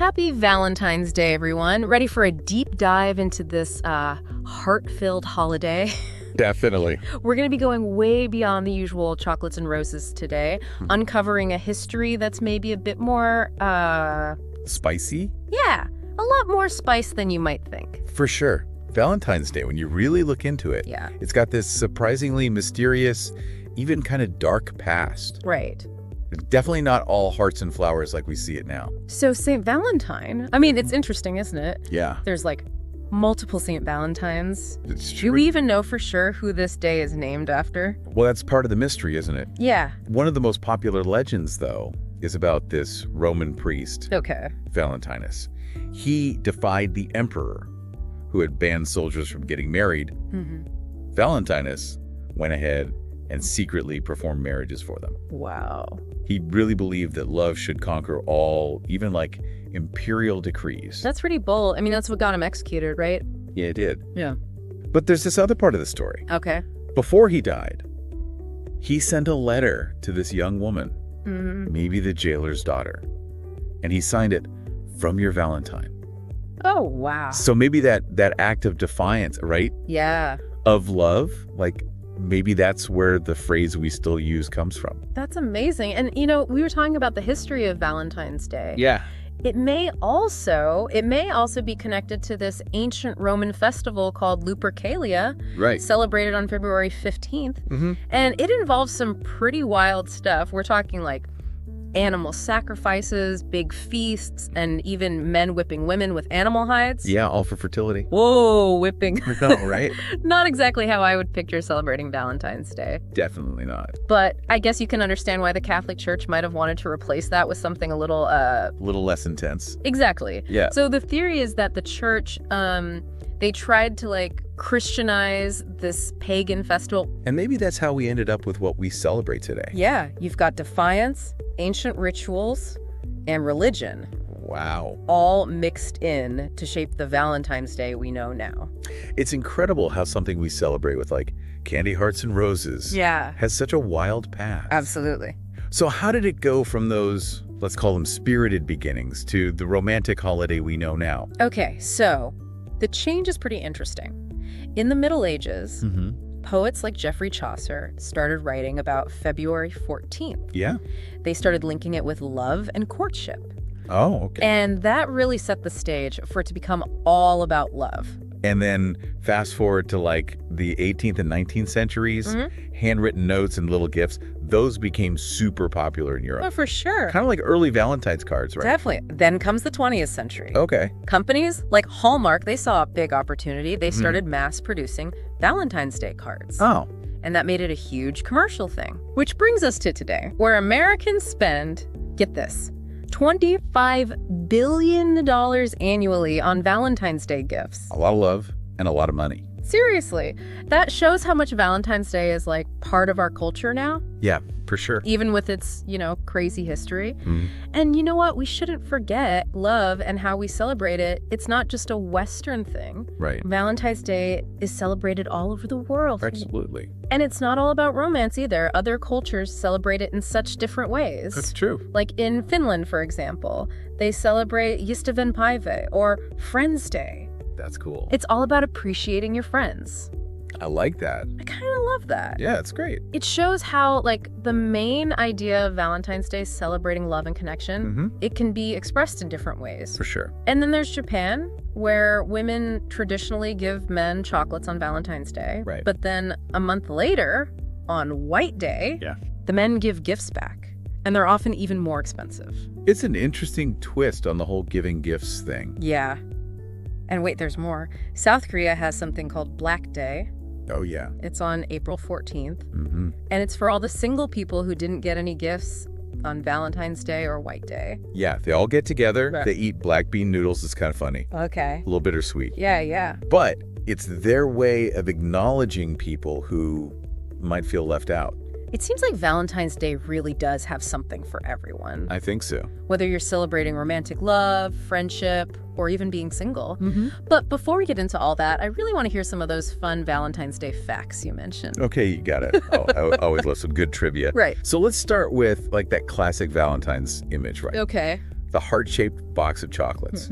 Happy Valentine's Day, everyone. Ready for a deep dive into this heart-filled holiday? Definitely. We're going to be going way beyond the usual chocolates and roses today, uncovering a history that's maybe a bit more, Spicy? yeah, a lot more spice than you might think. For sure. Valentine's Day, when you really look into it, Yeah. it's got this surprisingly mysterious, even kind of dark past. Right. Definitely not all hearts and flowers like we see it now. So St. Valentine, I mean, it's interesting, isn't it? Yeah. There's like multiple St. Valentines. It's Do true. we even know for sure who this day is named after? Well, that's part of the mystery, isn't it? Yeah. One of the most popular legends, though, is about this Roman priest, Okay. Valentinus. He defied the emperor, who had banned soldiers from getting married. Valentinus went ahead and secretly performed marriages for them. Wow. He really believed that love should conquer all, even like imperial decrees. That's pretty bold. I mean, that's what got him executed, right? Yeah, it did. Yeah. But there's this other part of the story. Okay. Before he died, he sent a letter to this young woman, maybe the jailer's daughter, and he signed it, "From your Valentine." Oh, wow. So maybe that act of defiance, right, Yeah. of love, like maybe that's where the phrase we still use comes from. That's amazing. And, you know, we were talking about the history of Valentine's Day. Yeah. It may also be connected to this ancient Roman festival called Lupercalia, Right. celebrated on February 15th. And it involves some pretty wild stuff. We're talking like animal sacrifices, big feasts, and even men whipping women with animal hides. Yeah, all for fertility. Whoa, whipping. No, right? Not exactly how I would picture celebrating Valentine's Day. Definitely not. But I guess you can understand why the Catholic Church might have wanted to replace that with something a little, A little less intense. Exactly. Yeah. So the theory is that the church, they tried to like Christianize this pagan festival. And maybe that's how we ended up with what we celebrate today. Yeah, you've got defiance, ancient rituals, and religion Wow. all mixed in to shape the Valentine's Day we know now. It's incredible how something we celebrate with like candy hearts and roses Yeah. has such a wild past. Absolutely. So how did it go from those, let's call them spirited beginnings, to the romantic holiday we know now? Okay, so the change is pretty interesting. In the Middle Ages, poets like Geoffrey Chaucer started writing about February 14th. Yeah. They started linking it with love and courtship. Oh, okay. And that really set the stage for it to become all about love. And then fast forward to like the 18th and 19th centuries, handwritten notes and little gifts, those became super popular in Europe. Oh, for sure. Kind of like early Valentine's cards, right? Definitely. Then comes the 20th century. Okay. Companies like Hallmark, they saw a big opportunity. They started mass producing Valentine's Day cards. Oh. And that made it a huge commercial thing. Which brings us to today, where Americans spend, get this, $25 billion annually on Valentine's Day gifts. A lot of love and a lot of money. Seriously, that shows how much Valentine's Day is like part of our culture now, Yeah, for sure. even with its, crazy history. And you know what? We shouldn't forget love and how we celebrate it. It's not just a Western thing. Right. Valentine's Day is celebrated all over the world. Absolutely. And it's not all about romance either. Other cultures celebrate it in such different ways. That's true. Like in Finland, for example, they celebrate Ystävänpäivä or Friends Day. That's cool. It's all about appreciating your friends. I like that. I kind of love that. Yeah, it's great. It shows how, like, the main idea of Valentine's Day, celebrating love and connection, it can be expressed in different ways. For sure. And then there's Japan, where women traditionally give men chocolates on Valentine's Day. Right. But then a month later, on White Day, the men give gifts back. And they're often even more expensive. It's an interesting twist on the whole giving gifts thing. Yeah. And wait, there's more. South Korea has something called Black Day. Oh, yeah. It's on April 14th. And it's for all the single people who didn't get any gifts on Valentine's Day or White Day. Yeah, they all get together. Right. They eat black bean noodles. It's kind of funny. Okay. A little bittersweet. Yeah. But it's their way of acknowledging people who might feel left out. It seems like Valentine's Day really does have something for everyone. I think so. Whether you're celebrating romantic love, friendship, or even being single. But before we get into all that, I really want to hear some of those fun Valentine's Day facts you mentioned. Okay, you got it. Oh, I always love some good trivia. Right. So let's start with like that classic Valentine's image, right? Okay. the heart-shaped box of chocolates.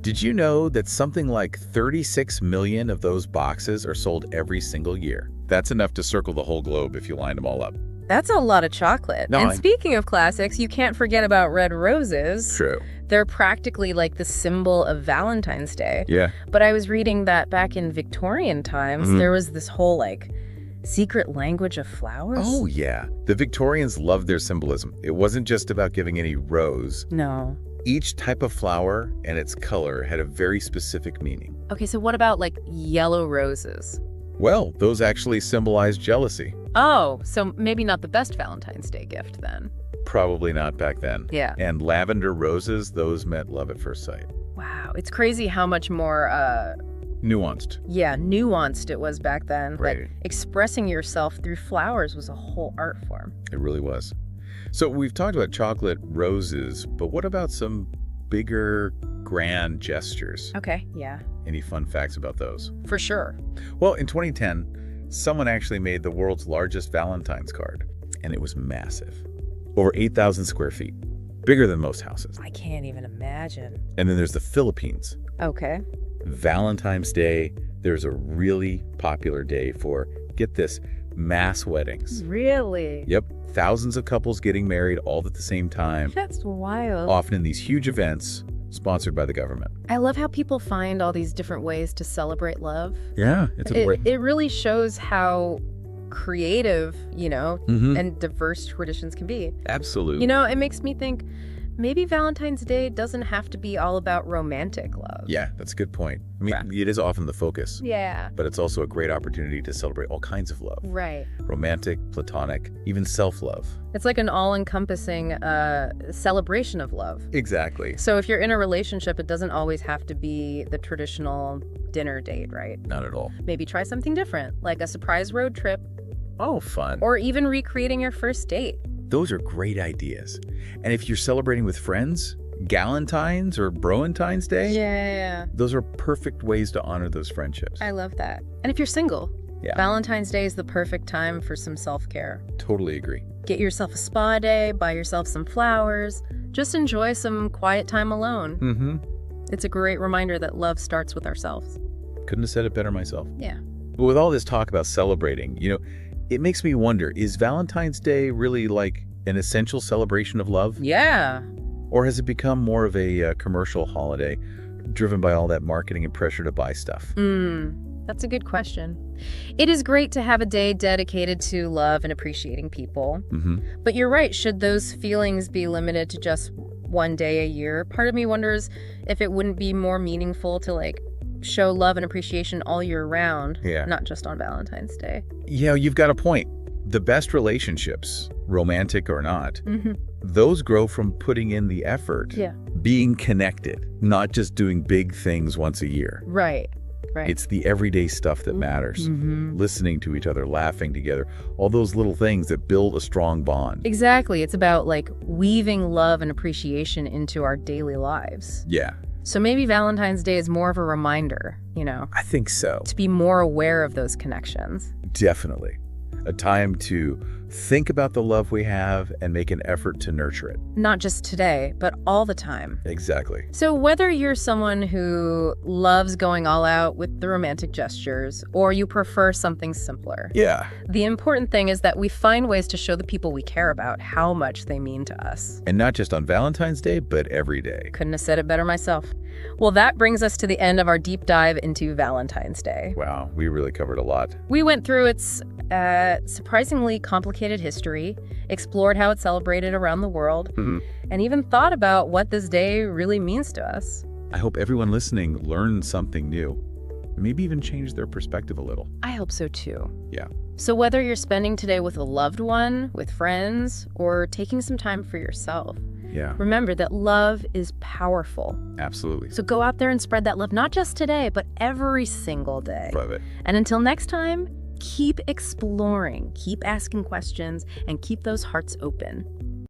Did you know that something like 36 million of those boxes are sold every single year? That's enough to circle the whole globe if you lined them all up. That's a lot of chocolate. No, and speaking of classics, you can't forget about red roses. True. They're practically like the symbol of Valentine's Day. Yeah. But I was reading that back in Victorian times, there was this whole like secret language of flowers. Oh, yeah. The Victorians loved their symbolism. It wasn't just about giving any rose. No. Each type of flower and its color had a very specific meaning. Okay, so what about like yellow roses? Well, those actually symbolize jealousy. Oh, so maybe not the best Valentine's Day gift then. Probably not back then. Yeah. And lavender roses, those meant love at first sight. Wow, it's crazy how much more Nuanced. yeah, nuanced it was back then. Right. That expressing yourself through flowers was a whole art form. It really was. So we've talked about chocolate roses, but what about some bigger, grand gestures? Okay, yeah, Any fun facts about those? for sure. Well, in 2010, someone actually made the world's largest Valentine's card, and it was massive. Over 8,000 square feet, bigger than most houses. I can't even imagine. And then there's the Philippines. Okay. Valentine's Day, there's a really popular day for, get this, mass weddings. Really? Yep, thousands of couples getting married all at the same time, That's wild. often in these huge events sponsored by the government. I love how people find all these different ways to celebrate love. Yeah, it's a It really shows how creative, and diverse traditions can be. Absolutely. It makes me think maybe Valentine's Day doesn't have to be all about romantic love. Yeah, that's a good point. I mean, it is often the focus, Yeah. but it's also a great opportunity to celebrate all kinds of love. Right. Romantic, platonic, even self-love. It's like an all-encompassing celebration of love. Exactly. So if you're in a relationship, it doesn't always have to be the traditional dinner date, right? Not at all. Maybe try something different, like a surprise road trip, Oh, fun. or even recreating your first date. Those are great ideas. And if you're celebrating with friends, Galentine's or Broentine's Day, Yeah. those are perfect ways to honor those friendships. I love that. And if you're single, Yeah. Valentine's Day is the perfect time for some self-care. Totally agree. Get yourself a spa day, buy yourself some flowers, just enjoy some quiet time alone. Mm-hmm. It's a great reminder that love starts with ourselves. Couldn't have said it better myself. Yeah. But with all this talk about celebrating, it makes me wonder, is Valentine's Day really like an essential celebration of love? Yeah. Or has it become more of a commercial holiday driven by all that marketing and pressure to buy stuff? That's a good question. It is great to have a day dedicated to love and appreciating people. But you're right, should those feelings be limited to just one day a year? Part of me wonders if it wouldn't be more meaningful to show love and appreciation all year round, Yeah. not just on Valentine's Day. Yeah, you've got a point. The best relationships, romantic or not, those grow from putting in the effort, Yeah. being connected, not just doing big things once a year. Right. It's the everyday stuff that matters. Listening to each other, laughing together, all those little things that build a strong bond. Exactly. It's about weaving love and appreciation into our daily lives. Yeah, So maybe Valentine's Day is more of a reminder, I think so. to be more aware of those connections. Definitely. A time to think about the love we have and make an effort to nurture it. Not just today, but all the time. Exactly. So whether you're someone who loves going all out with the romantic gestures, or you prefer something simpler, Yeah. the important thing is that we find ways to show the people we care about how much they mean to us. And not just on Valentine's Day, but every day. Couldn't have said it better myself. Well, that brings us to the end of our deep dive into Valentine's Day. Wow, we really covered a lot. We went through its surprisingly complicated history, explored how it's celebrated around the world, and even thought about what this day really means to us. I hope everyone listening learned something new. Maybe even changed their perspective a little. I hope so too. Yeah. So whether you're spending today with a loved one, with friends, or taking some time for yourself, Yeah, remember that love is powerful. absolutely. So go out there and spread that love, not just today, but every single day. Love it. And until next time, keep exploring, keep asking questions, and keep those hearts open.